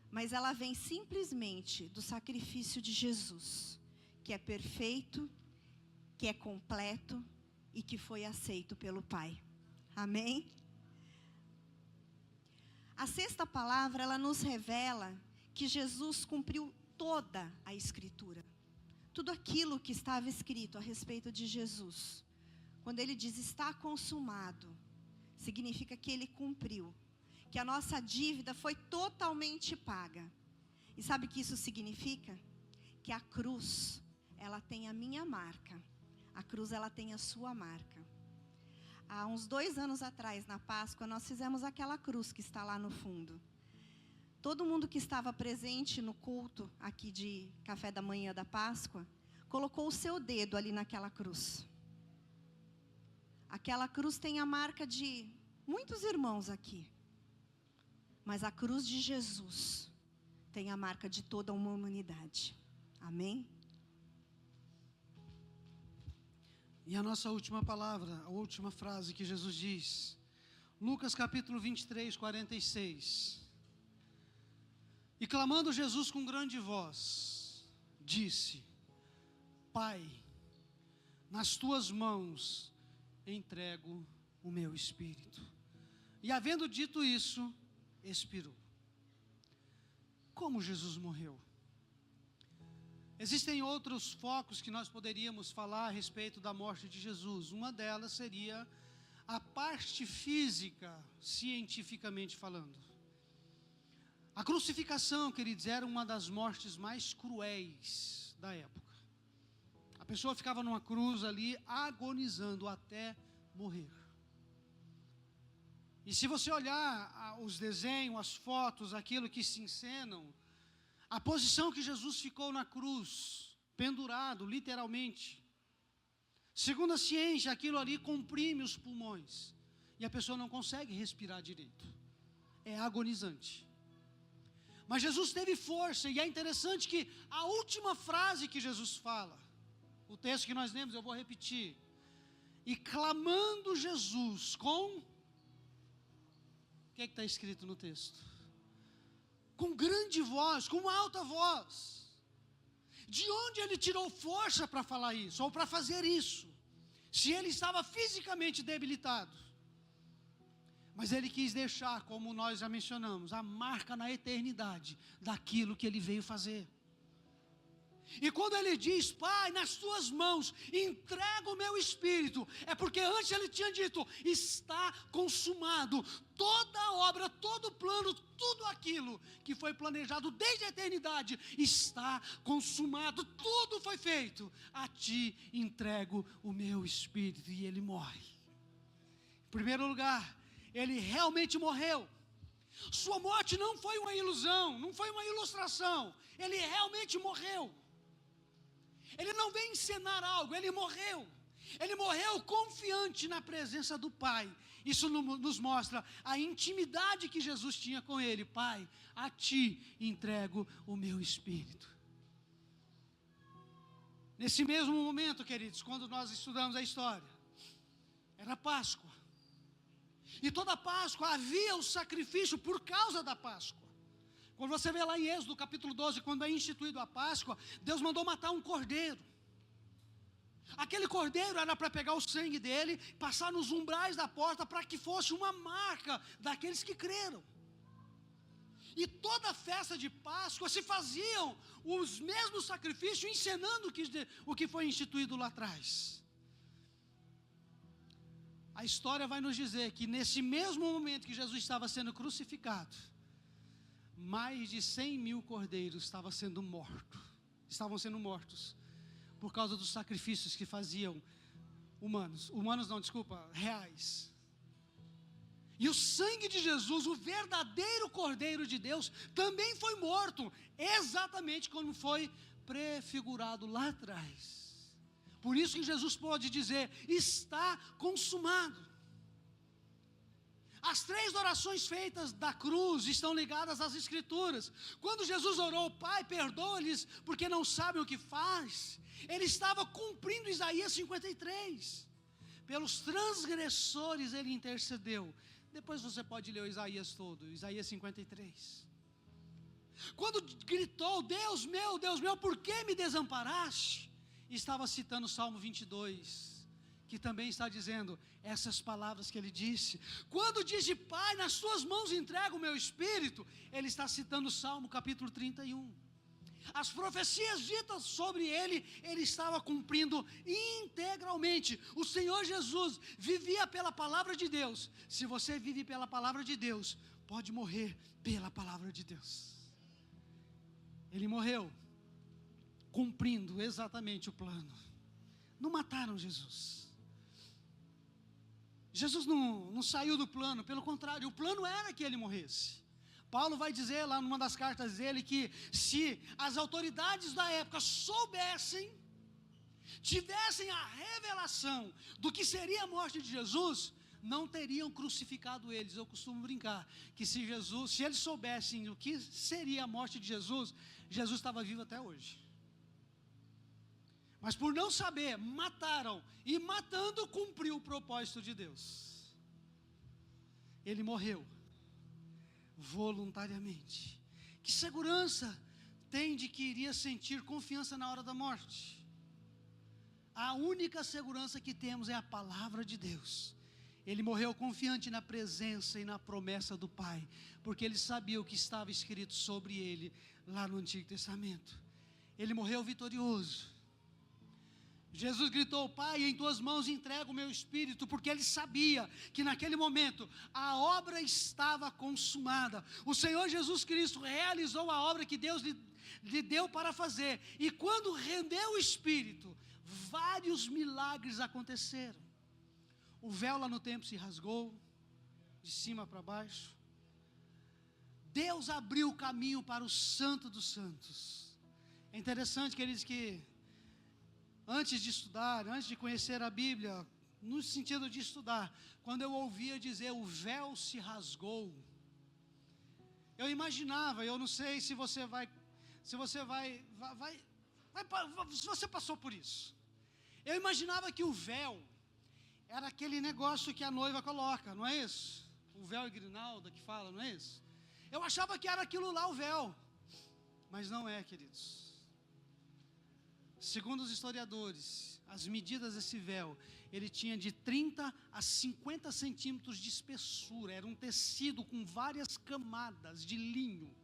Mas ela vem simplesmente do sacrifício de Jesus, que é perfeito, que é completo e que foi aceito pelo Pai. Amém? A sexta palavra, ela nos revela que Jesus cumpriu toda a Escritura. Tudo aquilo que estava escrito a respeito de Jesus. Quando ele diz está consumado, significa que ele cumpriu. Que a nossa dívida foi totalmente paga. E sabe o que isso significa? Que a cruz, ela tem a minha marca. A cruz, ela tem a sua marca. Há uns 2 anos atrás, na Páscoa, nós fizemos aquela cruz que está lá no fundo. Todo mundo que estava presente no culto aqui de café da manhã da Páscoa, colocou o seu dedo ali naquela cruz. Aquela cruz tem a marca de muitos irmãos aqui. Mas a cruz de Jesus tem a marca de toda uma humanidade. Amém? E a nossa última palavra, a última frase que Jesus diz. Lucas capítulo 23, 46. E clamando Jesus com grande voz, disse: Pai, nas tuas mãos entrego o meu espírito. E havendo dito isso, expirou. Como Jesus morreu? Existem outros focos que nós poderíamos falar a respeito da morte de Jesus. Uma delas seria a parte física, cientificamente falando. A crucificação, queridos, era uma das mortes mais cruéis da época. A pessoa ficava numa cruz ali, agonizando até morrer. E se você olhar os desenhos, as fotos, aquilo que se encenam, a posição que Jesus ficou na cruz, pendurado, literalmente. Segundo a ciência, aquilo ali comprime os pulmões. E a pessoa não consegue respirar direito. É agonizante. Mas Jesus teve força, e é interessante que a última frase que Jesus fala, o texto que nós lemos, eu vou repetir. E clamando Jesus com... O que está escrito no texto? Com grande voz, com alta voz. De onde ele tirou força para falar isso, ou para fazer isso? Se ele estava fisicamente debilitado. Mas ele quis deixar, como nós já mencionamos, a marca na eternidade daquilo que ele veio fazer. E quando ele diz, Pai, nas tuas mãos entrego o meu espírito, é porque antes ele tinha dito, está consumado. Toda a obra, todo o plano, tudo aquilo que foi planejado desde a eternidade, está consumado, tudo foi feito. A ti entrego o meu espírito. E ele morre. Em primeiro lugar, ele realmente morreu. Sua morte não foi uma ilusão, não foi uma ilustração. Ele realmente morreu. Ele não veio encenar algo, ele morreu. Ele morreu confiante na presença do Pai. Isso nos mostra a intimidade que Jesus tinha com ele. Pai, a ti entrego o meu espírito. Nesse mesmo momento, queridos, quando nós estudamos a história, era Páscoa. E toda Páscoa havia o sacrifício por causa da Páscoa. Quando você vê lá em Êxodo capítulo 12, quando é instituído a Páscoa, Deus mandou matar um cordeiro. Aquele cordeiro era para pegar o sangue dele, passar nos umbrais da porta, para que fosse uma marca daqueles que creram. E toda festa de Páscoa se faziam os mesmos sacrifícios, encenando o que foi instituído lá atrás. A história vai nos dizer que nesse mesmo momento que Jesus estava sendo crucificado, mais de 100.000 cordeiros estavam sendo mortos, por causa dos sacrifícios que faziam reais. E o sangue de Jesus, o verdadeiro Cordeiro de Deus, também foi morto, exatamente como foi prefigurado lá atrás. Por isso que Jesus pode dizer, está consumado. As 3 orações feitas da cruz estão ligadas às Escrituras. Quando Jesus orou, Pai, perdoa-lhes, porque não sabem o que faz, ele estava cumprindo Isaías 53. Pelos transgressores ele intercedeu. Depois você pode ler o Isaías todo, Isaías 53. Quando gritou, Deus meu, por que me desamparaste? Estava citando o Salmo 22, que também está dizendo essas palavras que ele disse. Quando diz, Pai, nas tuas mãos entrego o meu espírito, ele está citando o Salmo capítulo 31. As profecias ditas sobre ele estava cumprindo integralmente. O Senhor Jesus vivia pela palavra de Deus. Se você vive pela palavra de Deus, pode morrer pela palavra de Deus. Ele morreu cumprindo exatamente o plano. Não mataram Jesus. Jesus não saiu do plano, pelo contrário, o plano era que ele morresse. Paulo vai dizer lá numa das cartas dele que se as autoridades da época tivessem a revelação do que seria a morte de Jesus, não teriam crucificado eles. Eu costumo brincar que se eles soubessem o que seria a morte de Jesus, Jesus estava vivo até hoje. Mas por não saber, mataram, e matando cumpriu o propósito de Deus. Ele morreu voluntariamente. Que segurança tem de que iria sentir confiança na hora da morte? A única segurança que temos é a palavra de Deus. Ele morreu confiante na presença e na promessa do Pai, porque ele sabia o que estava escrito sobre ele lá no Antigo Testamento. Ele morreu vitorioso. Jesus gritou, Pai, em tuas mãos entrego o meu espírito, porque ele sabia que naquele momento a obra estava consumada. O Senhor Jesus Cristo realizou a obra que Deus lhe deu para fazer, e quando rendeu o espírito, vários milagres aconteceram. O véu lá no templo se rasgou, de cima para baixo. Deus abriu o caminho para o Santo dos Santos. É interessante, queridos, que antes de estudar, antes de conhecer a Bíblia, no sentido de estudar, quando eu ouvia dizer o véu se rasgou, eu imaginava, eu não sei se você passou por isso. Eu imaginava que o véu era aquele negócio que a noiva coloca, não é isso? O véu e grinalda que fala, não é isso? Eu achava que era aquilo lá o véu, mas não é, queridos. Segundo os historiadores, as medidas desse véu, ele tinha de 30 a 50 centímetros de espessura, era um tecido com várias camadas de linho.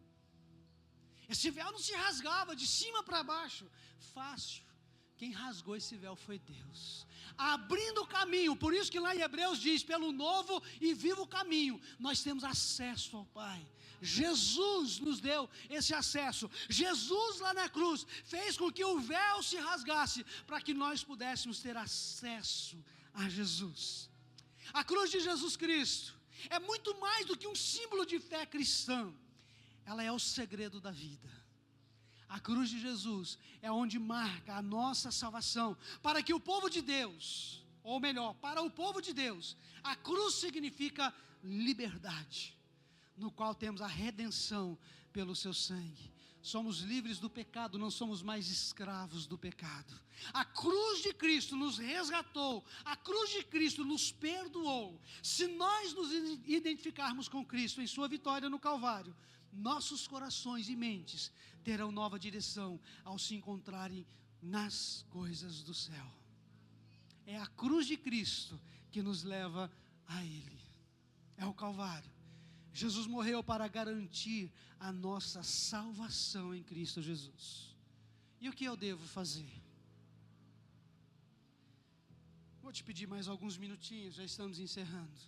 Esse véu não se rasgava de cima para baixo, fácil. Quem rasgou esse véu foi Deus, abrindo o caminho. Por isso que lá em Hebreus diz, pelo novo e vivo caminho, nós temos acesso ao Pai. Jesus nos deu esse acesso. Jesus lá na cruz fez com que o véu se rasgasse, para que nós pudéssemos ter acesso a Jesus. A cruz de Jesus Cristo é muito mais do que um símbolo de fé cristã. Ela é o segredo da vida. A cruz de Jesus é onde marca a nossa salvação, para que o povo de Deus, ou melhor, para o povo de Deus, a cruz significa liberdade, no qual temos a redenção pelo seu sangue. Somos livres do pecado, não somos mais escravos do pecado. A cruz de Cristo nos resgatou, a cruz de Cristo nos perdoou. Se nós nos identificarmos com Cristo em sua vitória no Calvário, nossos corações e mentes terão nova direção ao se encontrarem nas coisas do céu. É a cruz de Cristo que nos leva a Ele. É o Calvário. Jesus morreu para garantir a nossa salvação em Cristo Jesus. E o que eu devo fazer? Vou te pedir mais alguns minutinhos, já estamos encerrando.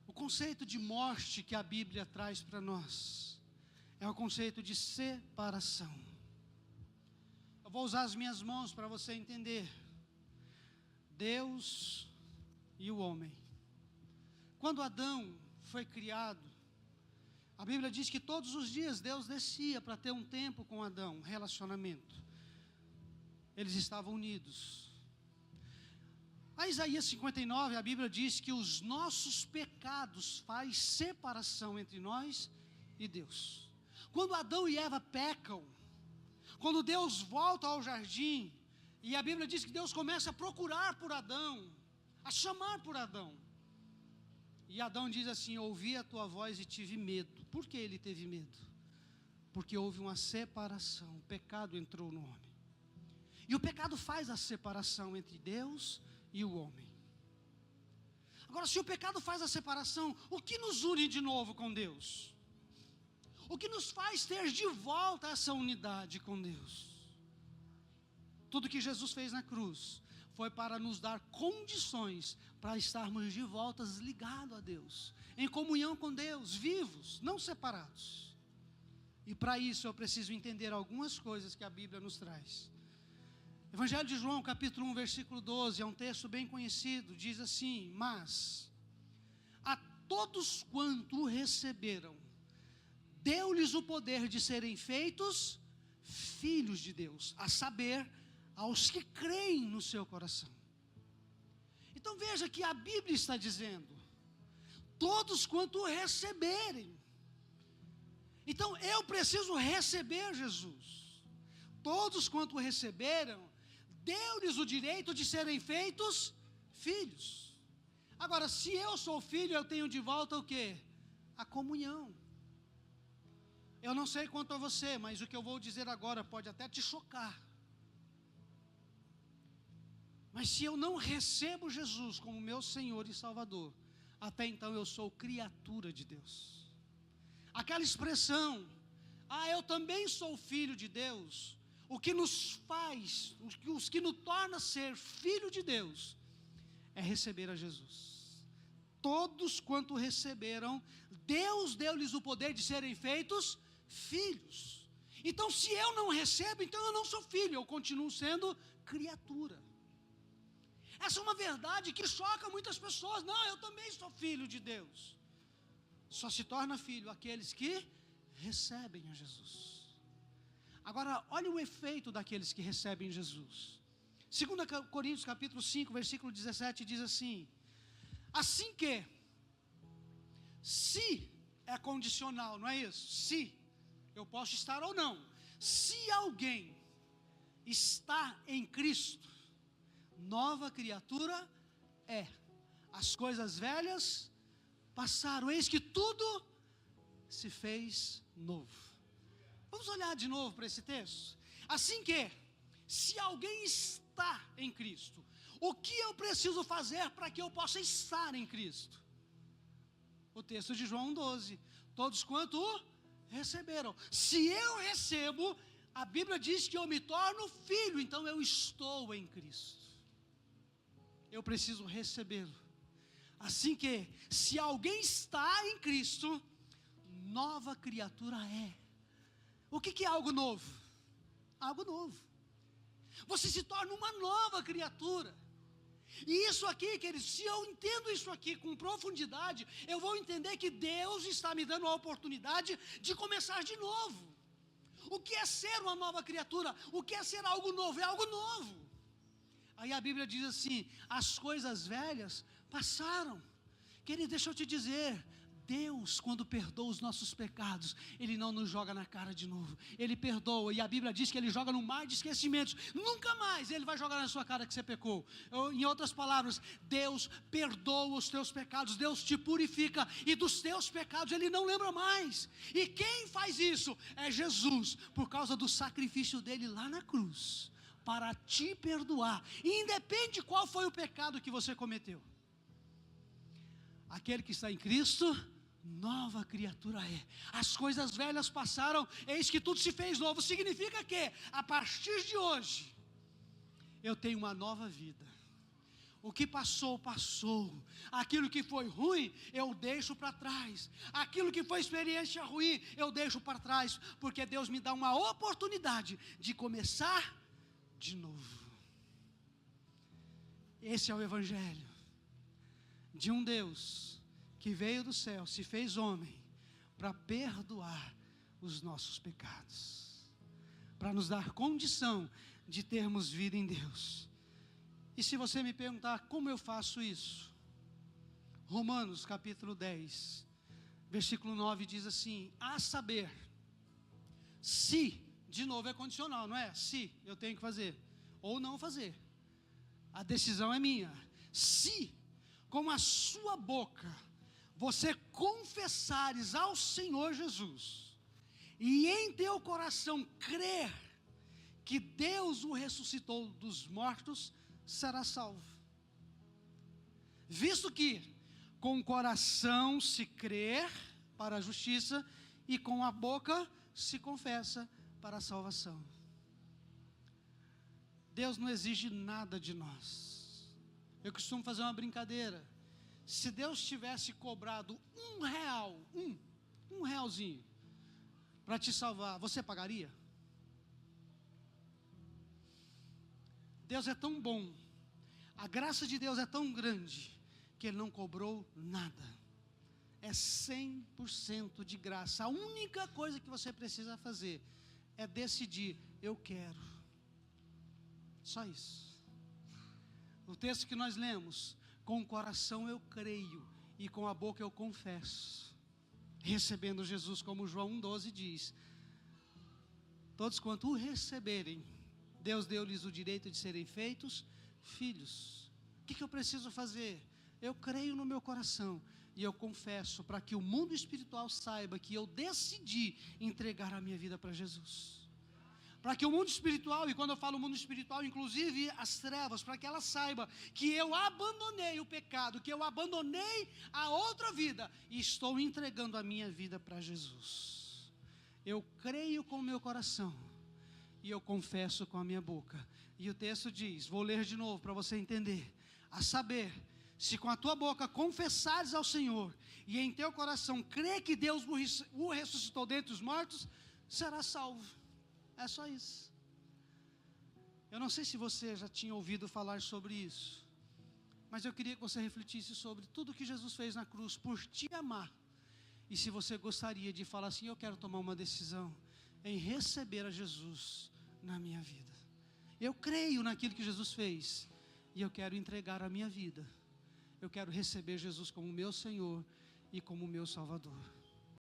O conceito de morte que a Bíblia traz para nós é o conceito de separação. Eu vou usar as minhas mãos para você entender. Deus e o homem. Quando Adão foi criado, a Bíblia diz que todos os dias Deus descia para ter um tempo com Adão, um relacionamento. Eles estavam unidos. A Isaías 59, a Bíblia diz que os nossos pecados fazem separação entre nós e Deus. Quando Adão e Eva pecam, quando Deus volta ao jardim, e a Bíblia diz que Deus começa a procurar por Adão, a chamar por Adão. E Adão diz assim: ouvi a tua voz e tive medo. Por que ele teve medo? Porque houve uma separação, o pecado entrou no homem. E o pecado faz a separação entre Deus e o homem. Agora, se o pecado faz a separação, o que nos une de novo com Deus? O que nos faz ter de volta essa unidade com Deus? Tudo que Jesus fez na cruz foi para nos dar condições para estarmos de volta ligados a Deus, em comunhão com Deus, vivos, não separados. E para isso eu preciso entender algumas coisas que a Bíblia nos traz. Evangelho de João, capítulo 1, versículo 12, é um texto bem conhecido, diz assim: mas a todos quanto o receberam, deu-lhes o poder de serem feitos filhos de Deus, a saber, aos que creem no seu coração. Então veja que a Bíblia está dizendo: todos quanto o receberem. Então eu preciso receber Jesus. Todos quanto o receberam, deu-lhes o direito de serem feitos filhos. Agora, se eu sou filho, eu tenho de volta o quê? A comunhão. Eu não sei quanto a você, mas o que eu vou dizer agora pode até te chocar. Mas se eu não recebo Jesus como meu Senhor e Salvador, até então eu sou criatura de Deus. Aquela expressão, eu também sou filho de Deus, o que nos faz, os que nos torna ser filho de Deus, é receber a Jesus. Todos quanto receberam, Deus deu-lhes o poder de serem feitos filhos. Então, se eu não recebo, então eu não sou filho, eu continuo sendo criatura. Essa é uma verdade que choca muitas pessoas. Não, eu também sou filho de Deus. Só se torna filho aqueles que recebem a Jesus. Agora, olha o efeito daqueles que recebem Jesus. 2 Coríntios capítulo 5, versículo 17 diz assim: assim que, se é condicional, não é isso? Se, eu posso estar ou não. Se alguém está em Cristo, nova criatura é. As coisas velhas passaram, eis que tudo se fez novo. Vamos olhar de novo para esse texto. Assim que, se alguém está em Cristo, o que eu preciso fazer para que eu possa estar em Cristo? O texto de João 12, todos quanto o receberam. Se eu recebo, a Bíblia diz que eu me torno filho, então eu estou em Cristo. Eu preciso recebê-lo. Assim que, se alguém está em Cristo, nova criatura é. O que é algo novo? Algo novo. Você se torna uma nova criatura. E isso aqui, queridos, se eu entendo isso aqui com profundidade, eu vou entender que Deus está me dando a oportunidade de começar de novo. O que é ser uma nova criatura? O que é ser algo novo? É algo novo. Aí a Bíblia diz assim: as coisas velhas passaram. Querido, deixa eu te dizer, Deus, quando perdoa os nossos pecados, Ele não nos joga na cara de novo. Ele perdoa, e a Bíblia diz que Ele joga no mar de esquecimentos. Nunca mais Ele vai jogar na sua cara que você pecou. Em outras palavras, Deus perdoa os teus pecados, Deus te purifica, e dos teus pecados Ele não lembra mais. E quem faz isso? É Jesus, por causa do sacrifício dEle lá na cruz, para te perdoar, independe de qual foi o pecado que você cometeu. Aquele que está em Cristo, nova criatura é. As coisas velhas passaram, eis que tudo se fez novo. Significa que, a partir de hoje, eu tenho uma nova vida. O que passou, passou. Aquilo que foi ruim, eu deixo para trás. Aquilo que foi experiência ruim, eu deixo para trás. Porque Deus me dá uma oportunidade de começar de novo. Esse é o Evangelho de um Deus que veio do céu, se fez homem, para perdoar os nossos pecados, para nos dar condição de termos vida em Deus. E se você me perguntar como eu faço isso, Romanos capítulo 10, versículo 9 diz assim: a saber, se, de novo é condicional, não é? Se eu tenho que fazer, ou não fazer, a decisão é minha. Se com a sua boca você confessares ao Senhor Jesus, e em teu coração crer que Deus o ressuscitou dos mortos, será salvo. Visto que com o coração se crê para a justiça, e com a boca se confessa para a salvação. Deus não exige nada de nós. Eu costumo fazer uma brincadeira. Se Deus tivesse cobrado um realzinho, para te salvar, você pagaria? Deus é tão bom, a graça de Deus é tão grande, que Ele não cobrou nada. É 100% de graça. A única coisa que você precisa fazer é decidir: eu quero. Só isso. O texto que nós lemos: com o coração eu creio, e com a boca eu confesso, recebendo Jesus, como João 1,12 diz: todos quanto o receberem, Deus deu-lhes o direito de serem feitos filhos. O que eu preciso fazer? Eu creio no meu coração, e eu confesso, para que o mundo espiritual saiba que eu decidi entregar a minha vida para Jesus. Para que o mundo espiritual, e quando eu falo mundo espiritual, inclusive as trevas, para que ela saiba que eu abandonei o pecado, que eu abandonei a outra vida, e estou entregando a minha vida para Jesus. Eu creio com o meu coração, e eu confesso com a minha boca. E o texto diz, vou ler de novo para você entender: a saber, se com a tua boca confessares ao Senhor, e em teu coração crê que Deus o ressuscitou dentre os mortos, serás salvo. É só isso. Eu não sei se você já tinha ouvido falar sobre isso, mas eu queria que você refletisse sobre tudo que Jesus fez na cruz por te amar. E se você gostaria de falar assim: eu quero tomar uma decisão em receber a Jesus na minha vida. Eu creio naquilo que Jesus fez, e eu quero entregar a minha vida. Eu quero receber Jesus como meu Senhor e como meu Salvador.